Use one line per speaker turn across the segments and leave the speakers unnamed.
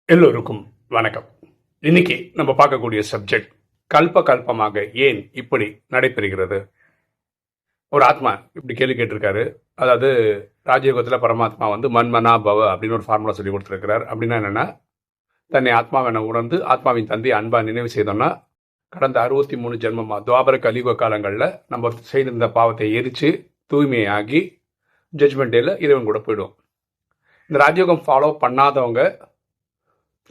எல்லோருக்கும் வணக்கம். இன்னைக்கு நம்ம பார்க்கக்கூடிய சப்ஜெக்ட் கல்பமாக ஏன் இப்படி நடைபெறுகிறது. ஒரு ஆத்மா இப்படி கேள்வி கேட்டிருக்காரு. அதாவது ராஜயோகத்தில் பரமாத்மா மன்மனா பவ அப்படின்னு ஒரு ஃபார்முலா சொல்லி கொடுத்துருக்கிறார். அப்படின்னா என்னன்னா, தன்னை ஆத்மாவென உணர்ந்து ஆத்மாவின் தந்தை அன்பா நினைவு செய்தோம்னா கடந்த 63 ஜென்மமா துவாபர கலியுக காலங்களில் நம்ம செய்திருந்த பாவத்தை எரிச்சு தூய்மையாகி ஜட்ஜ்மெண்ட் டேல இறைவன் கூட போயிடுவோம். இந்த ராஜயோகம் ஃபாலோ பண்ணாதவங்க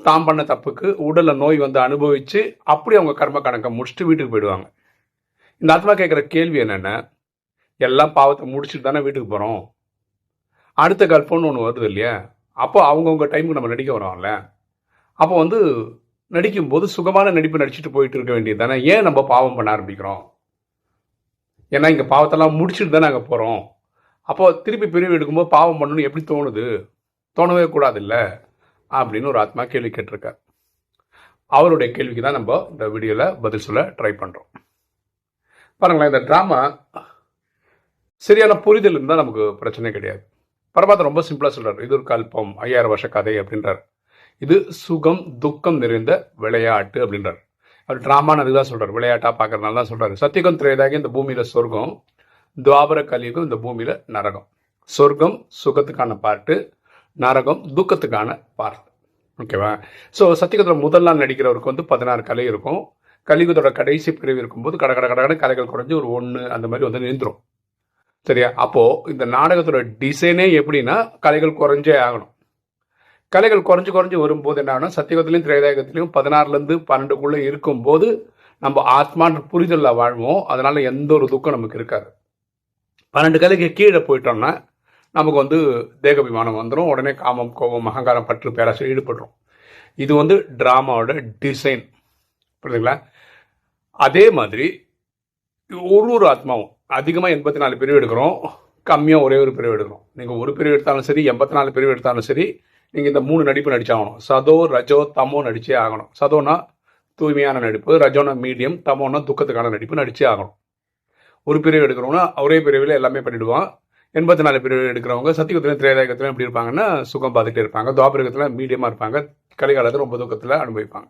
தாம் பண்ண தப்புக்கு உடல்ல நோய் அனுபவிச்சு அப்படி அவங்க கர்ம கணக்கை முடிச்சுட்டு வீட்டுக்கு போயிடுவாங்க. இந்த ஆத்மா கேட்குற கேள்வி என்னென்ன, எல்லாம் பாவத்தை முடிச்சுட்டு தானே வீட்டுக்கு போகிறோம், அடுத்த கல்பம்னு ஒன்று வருது இல்லையா, அப்போ அவங்கவுங்க டைமுக்கு நம்ம நடிக்க வரோம்ல, அப்போ நடிக்கும்போது சுகமான நடிப்பு நடிச்சுட்டு போயிட்டு இருக்க வேண்டியது தானே. ஏன் நம்ம பாவம் பண்ண ஆரம்பிக்கிறோம்? ஏன்னா இங்கே பாவத்தெல்லாம் முடிச்சுட்டு தானே அங்கே போகிறோம். அப்போ திருப்பி பிரிவு எடுக்கும்போது பாவம் பண்ணணும்னு எப்படி தோணுது? தோணவே கூடாது இல்லை அப்படின்னு ஒரு ஆத்மா கேள்வி கேட்டிருக்கார். அவருடைய கேள்விக்கு தான் நம்ம இந்த வீடியோவில் பதில் சொல்ல ட்ரை பண்ணுறோம். பாருங்களேன், இந்த ட்ராமா சரியான புரிதல் இருந்தால் நமக்கு பிரச்சனை கிடையாது. பரமாத்மா ரொம்ப சிம்பிளாக சொல்கிறார். இது ஒரு கல்பம், 5000 வருஷ கதை அப்படின்றார். இது சுகம் துக்கம் நிறைந்த விளையாட்டு அப்படின்றார். அவர் ட்ராமான்னு அதுதான் சொல்கிறார், விளையாட்டாக பார்க்கறதுனால தான் சொல்கிறார். சத்தியகம் திரேதாகி இந்த பூமியில் சொர்க்கம், துவாபர கலியுகம் இந்த பூமியில் நரகம். சொர்க்கம் சுகத்துக்கான பாட்டு, நரகம் துக்கத்துக்கான பார்ட். ஓகேவா? ஸோ சத்தியகத்தில் முதல் நாள் நடிக்கிறவருக்கு 16 கலை இருக்கும். கலியுகத்தோட கடைசி பிரிவு இருக்கும்போது கடை கலைகள் குறைஞ்சி ஒரு 1 அந்த மாதிரி நின்றுடும். சரியா? அப்போது இந்த நாடகத்தோட டிசைனே எப்படின்னா கலைகள் குறைஞ்சே ஆகணும். கலைகள் குறைஞ்சு வரும்போது என்ன ஆகணும், சத்தியகத்திலையும் திரேதாயுகத்திலையும் 16லேருந்து 12க்குள்ளே இருக்கும்போது நம்ம ஆத்மான்ற புரிதலில் வாழ்வோம். அதனால் எந்த ஒரு துக்கம் நமக்கு இருக்காது. 12 கலைக்கு கீழே போயிட்டோம்னா நமக்கு தேகாபிமானம் வந்துடும். உடனே காமம் கோபம் அகங்காரம் பற்று பேராசை ஈடுபடுறோம். இது ட்ராமாவோட டிசைன். புரியுதுங்களா? அதே மாதிரி ஒரு ஆத்மாவும் அதிகமாக 84 பிரிவு எடுக்கிறோம், கம்மியாக ஒரே ஒரு பிரிவு எடுக்கிறோம். நீங்கள் ஒரு பிரிவு எடுத்தாலும் சரி, 84 பிரிவு எடுத்தாலும் சரி, நீங்கள் இந்த 3 நடிப்பு நடிச்சாகணும். சதோ ரஜோ தமோ நடிச்சே ஆகணும். சதோனா தூய்மையான நடிப்பு, ரஜோனா மீடியம், தமோனா துக்கத்துக்கான நடிப்பு நடிச்சே ஆகணும். ஒரு பிரிவு எடுக்கிறோம்னா ஒரே பிரிவில் எல்லாமே பண்ணிவிடுவான். 84 பிரிவு எடுக்கிறவங்க சத்தியுகத்திலும் திரேதாயுகத்திலும் எப்படி இருப்பாங்கன்னா சுகம் பார்த்துட்டே இருப்பாங்க. துவாபரகத்தில் மீடியமாக இருப்பாங்க. கலிகாலத்தில் ரொம்ப துக்கத்தில் அனுபவிப்பாங்க.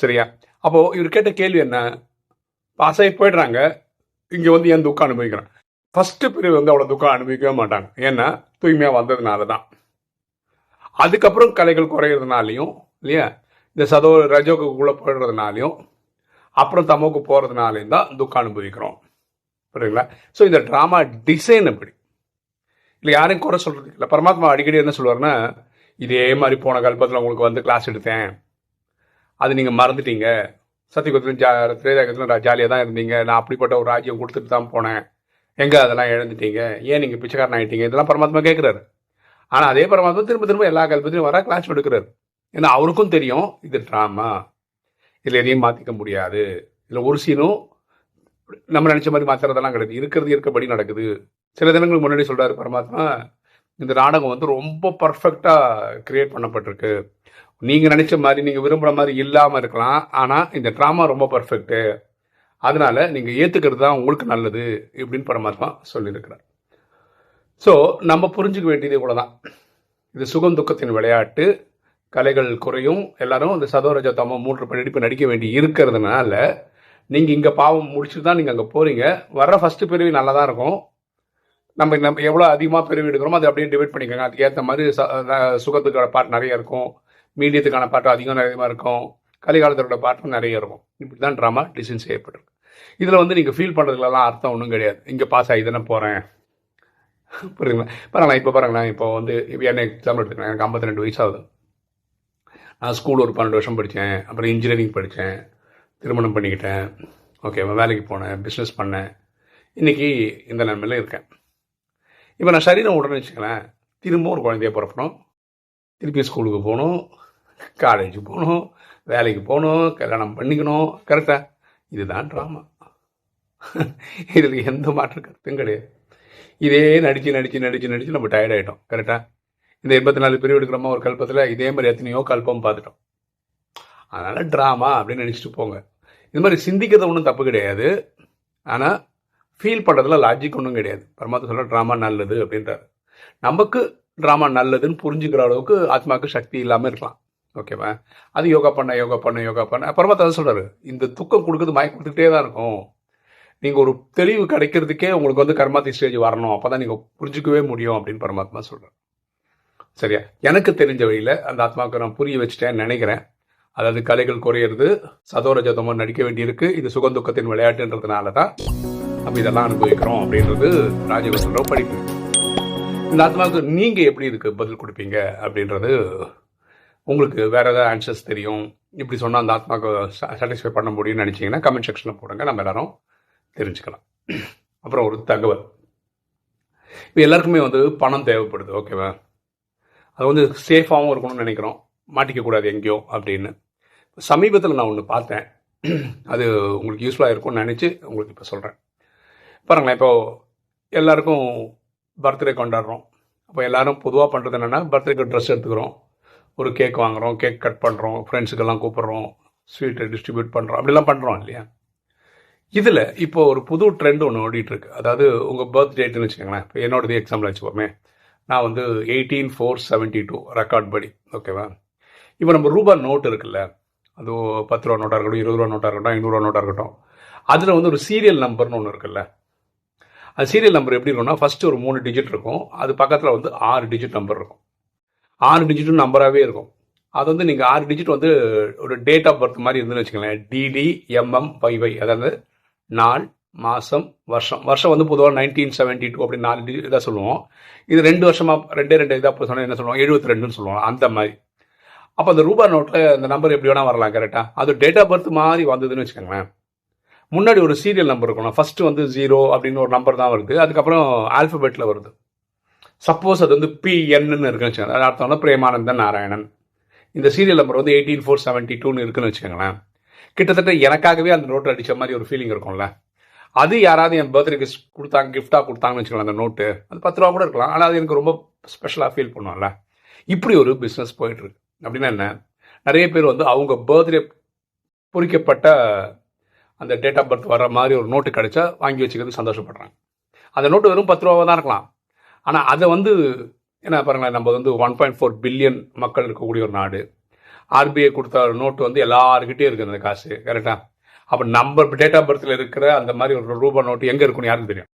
சரியா? அப்போது இவர் கேட்ட கேள்வி என்ன, பாஸாகி போயிடுறாங்க, இங்கே ஏன் துக்கம் அனுபவிக்கிறேன். ஃபஸ்ட்டு பிரிவு அவ்வளோ துக்கம் அனுபவிக்கவே மாட்டாங்க. ஏன்னா தூய்மையாக வந்ததுனால தான். அதுக்கப்புறம் கலைகள் குறையிறதுனாலையும் இல்லையா, இந்த சதோ ரஜோக்குள்ளே போயிடுறதுனாலையும் அப்புறம் தமோக்கு போகிறதுனாலையும் தான் துக்கம் அனுபவிக்கிறோம். புரியுங்களா? ஸோ இந்த ட்ராமா டிசைன் அப்படி இல்லை, யாரையும் குறை சொல்கிறதுக்கு இல்லை. பரமாத்மா அடிக்கடி என்ன சொல்லுவார்னா, இதே மாதிரி போன கல்பத்தில் உங்களுக்கு கிளாஸ் எடுத்தேன், அது நீங்கள் மறந்துட்டீங்க. சத்தியகுத்திலும் திரேதாயுகத்திலும் ஜாலியாக தான் இருந்தீங்க, நான் அப்படிப்பட்ட ஒரு ராஜ்யம் கொடுத்துட்டு தான் போனேன், எங்கே அதெல்லாம் இழந்துட்டீங்க, ஏன் நீங்கள் பிச்சைக்காரன் ஆகிட்டீங்க, இதெல்லாம் பரமாத்மா கேட்குறாரு. ஆனால் அதே பரமாத்மா திரும்ப எல்லா கல்பத்திலையும் வர கிளாஸ் எடுக்கிறாரு. ஏன்னா அவருக்கும் தெரியும் இது ட்ராமா, இதில் எதையும் மாற்றிக்க முடியாது, இதில் ஒரு சீனும் நம்ம நினைச்ச மாதிரி மாத்துறதெல்லாம் கிடையாது, இருக்கிறது இருக்கபடி நடக்குது. சில தினங்களுக்கு முன்னாடி சொல்றாரு பரமாத்மா, இந்த நாடகம் ரொம்ப பர்ஃபெக்டா கிரியேட் பண்ணப்பட்டிருக்கு, நீங்க நினைச்ச மாதிரி நீங்க விரும்புற மாதிரி இல்லாம இருக்கலாம், ஆனா இந்த ட்ராமா ரொம்ப பர்ஃபெக்ட், அதனால நீங்க ஏத்துக்கிறது தான் உங்களுக்கு நல்லது இப்படின்னு பரமாத்மா சொல்லியிருக்கிறார். ஸோ நம்ம புரிஞ்சுக்க வேண்டியது இவ்வளவுதான். இது சுகம் துக்கத்தின் விளையாட்டு, கலைகள் குறையும், எல்லாரும் இந்த சதோரஜ தமோ 3 நடிப்பு நடிக்க வேண்டி இருக்கிறதுனால நீங்கள் இங்கே பாவம் முடிச்சுட்டு தான் நீங்கள் அங்கே போகிறீங்க. வர்ற ஃபஸ்ட்டு பிரிவு நல்லா தான் இருக்கும். நம்ம எவ்வளோ அதிகமாக பிரிவு எடுக்கிறோமோ அதை அப்படியே டிவைட் பண்ணிக்கோங்க. அதுக்கு ஏற்ற மாதிரி சுகத்துக்கான பாட்டு நிறைய இருக்கும், மீடியத்துக்கான பாட்டு அதிகமாக இருக்கும், கலிகாலத்தோட பாட்டும் நிறைய இருக்கும். இப்படி தான் ட்ராமா டிசைன் செய்யப்பட்டிருக்கு. இதில் நீங்கள் ஃபீல் பண்ணுறதுலாம் அர்த்தம் ஒன்றும் கிடையாது. இங்கே பாஸ் ஆகி தானே போகிறேன். புரியுதுங்களா? பாருங்களேன், இப்போ பாருங்களேன், இப்போ என்ன எக்ஸாம்பிள் எடுத்துக்கிறேன். எனக்கு 52 வயசாகுது. நான் ஸ்கூல் ஒரு 12 வருஷம் படித்தேன், அப்புறம் இன்ஜினியரிங் படித்தேன், திருமணம் பண்ணிக்கிட்டேன், ஓகே, வேலைக்கு போனேன், பிஸ்னஸ் பண்ணேன், இன்றைக்கி இந்த நிலைமையில் இருக்கேன். இப்போ நான் சரீரம் உடனே வச்சுக்கலேன், திரும்ப ஒரு குழந்தைய பிறக்கணும், திருப்பி ஸ்கூலுக்கு போகணும், காலேஜுக்கு போகணும், வேலைக்கு போகணும், கல்யாணம் பண்ணிக்கணும். கரெக்டாக? இதுதான் ட்ராமா. இதில் எந்த மாற்று கருத்தும் கிடையாது. இதே நடித்து நம்ம டயர்ட் ஆகிட்டோம். கரெக்டாக? இந்த 84 பிரிவு எடுக்கிறோமா ஒரு கல்பத்தில், இதே மாதிரி எத்தனையோ கல்பம் பார்த்துட்டோம். அதனால் ட்ராமா அப்படின்னு நினச்சிட்டு போங்க. இது மாதிரி சிந்திக்கிறது ஒன்றும் தப்பு கிடையாது, ஆனால் ஃபீல் பண்ணுறதுல லாஜிக் ஒன்றும் கிடையாது. பரமாத்மா சொல்ல ட்ராமா நல்லது அப்படின்றாரு. நமக்கு ட்ராமா நல்லதுன்னு புரிஞ்சுக்கிற அளவுக்கு ஆத்மாவுக்கு சக்தி இல்லாமல் இருக்கலாம். ஓகேவா? அது யோகா பண்ண அப்புறமா தான் சொல்கிறாரு, இந்த துக்கம் கொடுக்குறது மயக்கம் கொடுத்துக்கிட்டே தான் இருக்கும். நீங்கள் ஒரு தெளிவு கிடைக்கிறதுக்கே உங்களுக்கு வந்து கர்மாதி ஸ்டேஜ் வரணும், அப்போ தான் நீங்கள் புரிஞ்சிக்கவே முடியும் அப்படின்னு பரமாத்மா சொல்கிறார். சரியா? எனக்கு தெரிஞ்ச வழியில் அந்த ஆத்மாவுக்கு நான் புரிய வச்சுட்டேன்னு நினைக்கிறேன். அதாவது கலைகள் குறையிறது, சதோர ஜதமோ நடிக்க வேண்டியிருக்கு, இது சுகந்துக்கத்தின் விளையாட்டுன்றதுனால தான் நம்ம இதெல்லாம் அனுபவிக்கிறோம் அப்படின்றது ராஜயோகன்ற படிப்பு. இந்த ஆத்மாவுக்கு நீங்கள் எப்படி இதுக்கு பதில் கொடுப்பீங்க அப்படின்றது, உங்களுக்கு வேறு ஏதாவது ஆன்சர்ஸ் தெரியும், இப்படி சொன்னால் அந்த ஆத்மாவுக்கு சாட்டிஸ்ஃபை பண்ண முடியும்னு நினச்சிங்கன்னா கமெண்ட் செக்ஷனில் போடுங்க, நம்ம எல்லாரும் தெரிஞ்சுக்கலாம். அப்புறம் ஒரு தகவல், இப்போ எல்லாருக்குமே வந்து பணம் தேவைப்படுது, ஓகேவா? அது வந்து சேஃபாகவும் இருக்கணும்னு நினைக்கிறோம், மாட்டிக்கக்கூடாது எங்கேயோ அப்படின்னு. சமீபத்தில் நான் ஒன்று பார்த்தேன், அது உங்களுக்கு யூஸ்ஃபுல்லாக இருக்கும்னு நினச்சி உங்களுக்கு இப்போ சொல்கிறேன். பாருங்களேன், இப்போது எல்லாருக்கும் பர்த்டே கொண்டாடுறோம். அப்போ எல்லோரும் பொதுவாக பண்ணுறது என்னென்னா, பர்த்டேக்கு ட்ரெஸ் எடுத்துக்கிறோம், ஒரு கேக் வாங்குகிறோம், கேக் கட் பண்ணுறோம், ஃப்ரெண்ட்ஸுக்கெல்லாம் கூப்பிட்றோம், ஸ்வீட்டை டிஸ்ட்ரிபியூட் பண்ணுறோம், அப்படிலாம் பண்ணுறோம் இல்லையா? இதில் இப்போ ஒரு புது ட்ரெண்ட் ஒன்று ஓடிட்டுருக்கு. அதாவது உங்கள் பர்த் டேட்டுன்னு வச்சுக்கோங்களேன், இப்போ என்னோடது எக்ஸாம்பிள் வச்சுப்போமே, நான் வந்து 18/4/72 ரெக்கார்ட் படி, ஓகேவா? இப்போ நம்ம ரூபா நோட் இருக்குல்ல, அது 10 ரூபா நோட்டாக இருக்கட்டும், 20 ரூபா நோட்டாக இருக்கட்டும், 500 நோட்டாக இருக்கட்டும், அதில் வந்து ஒரு சீரியல் நம்பர்னு ஒன்று இருக்குல்ல. அது சீரியல் நம்பர் எப்படி இருக்கும்னா, ஃபஸ்ட்டு ஒரு 3 டிஜிட் இருக்கும், அது பக்கத்தில் வந்து 6 டிஜிட் நம்பர் இருக்கும். 6 டிஜிட்டும் நம்பராகவே இருக்கும். அது வந்து நீங்கள் 6 டிஜிட் வந்து ஒரு டேட் ஆஃப் பர்த் மாதிரி இருந்துன்னு வச்சுக்கோங்களேன், DDMMYY, அதாவது நாள், மாதம், வருஷம். வருஷம் வந்து பொதுவாக 1972 அப்படி 4 இதாக சொல்லுவோம். இது 2 வருஷமாக 2 இதாக சொன்னால் என்ன சொல்லுவோம், 72ன்னு சொல்லுவோம், அந்த மாதிரி. அப்போ அந்த ரூபா நோட்டில் அந்த நம்பர் எப்படி வேணால் வரலாம், கரெக்டாக? அது டேட் ஆஃப் பர்த் மாதிரி வந்ததுன்னு வச்சுக்கோங்களேன். முன்னாடி ஒரு சீரியல் நம்பர் இருக்கணும், ஃபஸ்ட்டு வந்து 0 அப்படின்னு ஒரு நம்பர் தான் வருது, அதுக்கப்புறம் ஆல்ஃபபெட்டில் வருது. சப்போஸ் அது வந்து PNன்னு இருக்குன்னு வச்சுக்கோங்க, அது அர்த்தம் வந்து பிரேமானந்தன் நாராயணன். இந்த சீரியல் நம்பர் வந்து 18/4/72 இருக்குன்னு வச்சுக்கோங்களேன். கிட்டத்தட்ட எனக்காகவே அந்த நோட்டு அடித்த மாதிரி ஒரு ஃபீலிங் இருக்கும்ல. அது யாராவது என் பர்த்டேக்கு கொடுத்தாங்க, கிஃப்டாக கொடுத்தாங்கன்னு வச்சுக்கலாம், அந்த நோட்டு அது 10 ரூபா கூட இருக்கலாம், ஆனால் அது எனக்கு ரொம்ப ஸ்பெஷலாக ஃபீல் பண்ணுவோம்ல. இப்படி ஒரு பிஸ்னஸ் போயிட்டுருக்கு. அப்படின்னா என்ன, நிறைய பேர் வந்து அவங்க பர்த்டே பொறிக்கப்பட்ட அந்த டேட் ஆஃப் பர்த் வர மாதிரி ஒரு நோட்டு கிடைச்சா வாங்கி வச்சுக்கிறது சந்தோஷப்படுறாங்க. அந்த நோட்டு வெறும் 10 ரூபாவாக தான் இருக்கலாம், ஆனால் அதை வந்து என்ன பாருங்களேன், நம்ம வந்து 1.4 பில்லியன் மக்கள் இருக்கக்கூடிய ஒரு நாடு. RBI கொடுத்த நோட்டு வந்து எல்லாருக்கிட்டே இருக்குது அந்த காசு, கரெக்டாக? அப்போ நம்ம டேட் ஆஃப் பர்த்தில் இருக்கிற அந்த மாதிரி ஒரு ரூபா நோட்டு எங்கே இருக்குன்னு யாருக்கும் தெரியும்?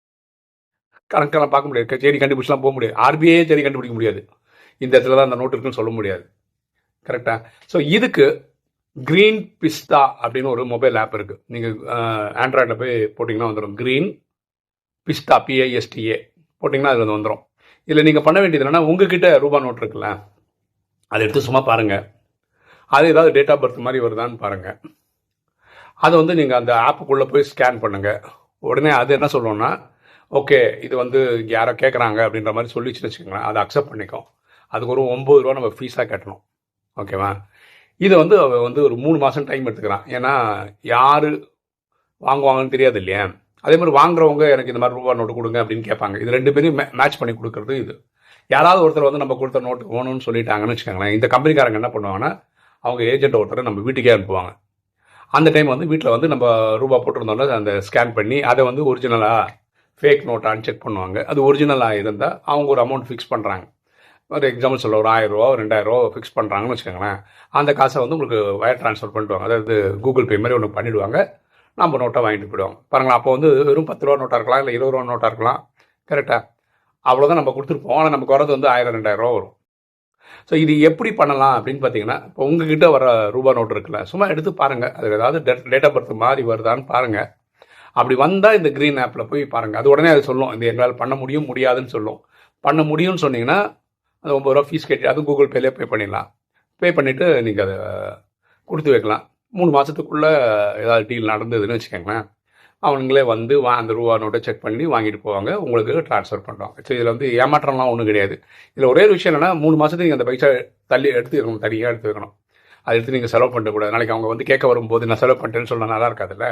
கணக்கெல்லாம் பார்க்க முடியாது, தேடி கண்டுபிடிச்சலாம் போக முடியாது, RBI தேடி கண்டுபிடிக்க முடியாது, இந்த இடத்துல தான் அந்த நோட்டு இருக்குன்னு சொல்ல முடியாது, கரெக்டாக? ஸோ இதுக்கு க்ரீன் பிஸ்தா அப்படின்னு ஒரு மொபைல் ஆப் இருக்குது. நீங்கள் ஆண்ட்ராய்டில் போய் போட்டிங்கன்னா வந்துடும், க்ரீன் பிஸ்தா, PISTA போட்டிங்கன்னா அது வந்து வந்துடும். இதில் நீங்கள் பண்ண வேண்டியது என்னென்னா, உங்ககிட்ட ரூபா நோட் இருக்குல்ல, அதை எடுத்து சும்மா பாருங்கள், அது ஏதாவது டேட் ஆஃப் பர்த் மாதிரி வருதான்னு பாருங்கள். அதை வந்து நீங்கள் அந்த ஆப்புக்குள்ளே போய் ஸ்கேன் பண்ணுங்கள். உடனே அது என்ன சொல்லணும்னா, ஓகே இது வந்து யாரோ கேட்குறாங்க அப்படின்ற மாதிரி சொல்லிச்சுன்னு வச்சுக்கோங்களேன், அதை அக்செப்ட் பண்ணிக்கும். அதுக்கு ஒரு 9 ரூபா நம்ம ஃபீஸாக கட்டணும், ஓகேவா? இதை வந்து அவள் வந்து ஒரு 3 மாதம் டைம் எடுத்துக்கிறான், ஏன்னா யார் வாங்குவாங்கன்னு தெரியாது இல்லையா? அதே மாதிரி வாங்குறவங்க எனக்கு இந்த மாதிரி ரூபா நோட்டு கொடுங்க அப்படின்னு கேட்பாங்க. இது 2 பேரும் மேட்ச் பண்ணி கொடுக்குறது இது. யாராவது ஒருத்தர் வந்து நம்ம கொடுத்த நோட்டு வேணும்னு சொல்லிட்டாங்கன்னு வச்சுக்கோங்களேன், இந்த கம்பெனிக்காரங்க என்ன பண்ணுவாங்கன்னா, அவங்க ஏஜென்ட் ஒருத்தர் நம்ம வீட்டுக்கே அனுப்புவாங்க. அந்த டைம் வந்து வீட்டில் வந்து நம்ம ரூபா போட்டிருந்தோம்ல, அந்த ஸ்கேன் பண்ணி அதை வந்து ஒரிஜினலாக ஃபேக் நோட்டான்னு செக் பண்ணுவாங்க. அது ஒரிஜினலாக இருந்தால் அவங்க ஒரு அமௌண்ட் ஃபிக்ஸ் பண்ணுறாங்க. ஒரு எக்ஸாம்பிள் சொல்ல, ஒரு 1000 ரூபா 2000 ரூபா ஃபிக்ஸ் பண்ணுறாங்கன்னு வச்சுக்கோங்களேன். அந்த காசை வந்து உங்களுக்கு வயர் ட்ரான்ஸ்ஃபர் பண்ணிடுவாங்க, அதாவது கூகுள் பே மாதிரி ஒன்று பண்ணிவிடுவாங்க, நம்ம நோட்டை வாங்கிட்டு போயிடுவாங்க. பாருங்களா, அப்போ வந்து வெறும் 10 ரூபா நோட்டாக இருக்கலாம், இல்லை 20 ரூபா நோட்டாக இருக்கலாம், கரெக்டாக? அவ்வளோதான் நம்ம கொடுத்துருப்போம், ஆனால் நமக்கு வரது வந்து 1000 2000 ரூபா வரும். ஸோ இது எப்படி பண்ணலாம் அப்படின்னு பார்த்தீங்கன்னா, இப்போ உங்ககிட்ட வர ரூபா நோட்டு இருக்குல்ல, சும்மா எடுத்து பாருங்கள், அது ஏதாவது டேட் ஆஃப் பர்த் மாதிரி வருதான்னு பாருங்கள். அப்படி வந்தால் இந்த க்ரீன் ஆப்பில் போய் பாருங்கள், அது உடனே அது சொல்லும், இது எங்களால் பண்ண முடியும் முடியாதுன்னு சொல்லும். பண்ண முடியும்னு சொன்னீங்கன்னா அது 9 ரூபா ஃபீஸ் கட்டி அது கூகுள் பேலே பே பண்ணிடலாம். பே பண்ணிவிட்டு நீங்கள் அதை கொடுத்து வைக்கலாம். 3 மாதத்துக்குள்ளே ஏதாவது டீல் நடந்ததுன்னு வச்சுக்கோங்களேன், அவனுங்களே வந்து அந்த ரூபா நோட்டை செக் பண்ணி வாங்கிட்டு போவாங்க, உங்களுக்கு ட்ரான்ஸ்ஃபர் பண்ணுவாங்க. ஸோ இதில் வந்து ஏமாற்றம்லாம் ஒன்றும் கிடையாது. இதில் ஒரே ஒரு விஷயம் என்னென்னா, 3 மாதத்துக்கு நீங்கள் அந்த பைசா எடுத்து வைக்கணும், தனியாக எடுத்து வைக்கணும். அதை எடுத்து நீங்கள் செலவு பண்ணக்கூடாது. நாளைக்கு அவங்க வந்து கேட்க வரும்போது நான் செலவு பண்ணிட்டேன்னு சொன்னால் நல்லா இருக்காதுல்ல,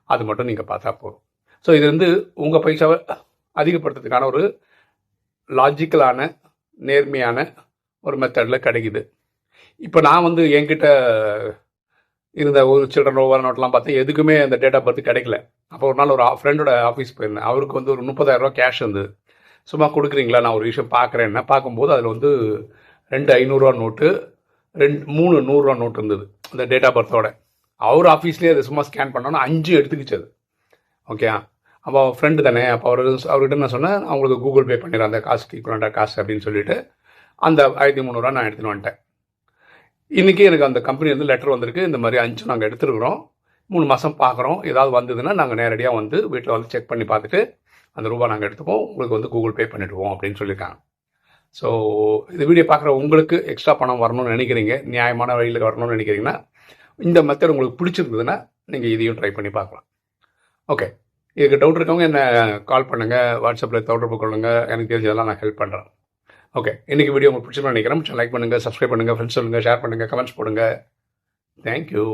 அது மட்டும் நீங்கள் பார்த்தா போதும். ஸோ இது வந்து உங்கள் பைசாவை அதிகப்படுத்துறதுக்கான ஒரு லாஜிக்கலான நேர்மையான ஒரு மெத்தடில் கிடைக்குது. இப்போ நான் வந்து என்கிட்ட இருந்த ஒரு சில்ட்ரன் ரூபா நோட்டெலாம் பார்த்தா எதுக்குமே அந்த டேட் ஆஃப் பர்த் கிடைக்கல. அப்போ ஒரு நாள் ஒரு ஃப்ரெண்டோட ஆஃபீஸ் போயிருந்தேன், அவருக்கு வந்து ஒரு 30,000 ரூபா கேஷ் இருந்தது. சும்மா கொடுக்குறீங்களா, நான் ஒரு விஷயம் பார்க்குறேன்னா பார்க்கும்போது அதில் வந்து 2 500 ரூபா நோட்டு, 3 100 நோட்டு இருந்தது அந்த டேட் ஆஃப் பர்த்தோட. அவர் ஆஃபீஸ்லேயே அதை சும்மா ஸ்கேன் பண்ணோன்னா 5 எடுத்துக்கிச்சு அது. ஓகே, அப்போ ஃப்ரெண்டு தானே, அப்போ அவர்கிட்ட நான் சொன்னேன், அவங்களுக்கு கூகுள் பே பண்ணிடுறேன் அந்த காசுக்கு ஈக்குவலாக காசு அப்படின்னு சொல்லிட்டு அந்த 1300 நான் எடுத்துகிட்டு வந்துட்டேன். இன்றைக்கி எனக்கு அந்த கம்பெனி லெட்டர் வந்திருக்கு, இந்த மாதிரி 5 நாங்கள் எடுத்துருக்குறோம், 3 மாதம் பார்க்குறோம், ஏதாவது வந்ததுன்னா நாங்கள் நேரடியாக வீட்டில் செக் பண்ணி பார்த்துட்டு அந்த ரூபா நாங்கள் எடுத்துப்போம், உங்களுக்கு கூகுள் பே பண்ணிவிடுவோம் அப்படின்னு சொல்லியிருக்காங்க. ஸோ இந்த வீடியோ பார்க்குற உங்களுக்கு எக்ஸ்ட்ரா பணம் வரணும்னு நினைக்கிறீங்க, நியாயமான வழியில் வரணும்னு நினைக்கிறீங்கன்னா, இந்த மெத்தட் உங்களுக்கு பிடிச்சிருந்ததுன்னா நீங்கள் இதையும் ட்ரை பண்ணி பார்க்கலாம். ஓகே, இதுக்கு டவுட் இருக்கவங்க என்ன கால் பண்ணுங்கள், வாட்ஸ்அப்பில் தொடர்பு கொள்ளுங்கள், எனக்கு தெரிஞ்சதெல்லாம் நான் ஹெல்ப் பண்ணுறேன். ஓகே, இன்றைக்கி வீடியோ உங்களுக்கு பிடிச்சிருன்னு நினைக்கிறேன். லைக் பண்ணுங்கள், சப்ஸ்கிரைப் பண்ணுங்கள், ஃப்ரெண்ட்ஸ் சொல்லுங்கள், ஷேர் பண்ணுங்கள், கமெண்ட்ஸ் போடுங்க. தேங்க்யூ.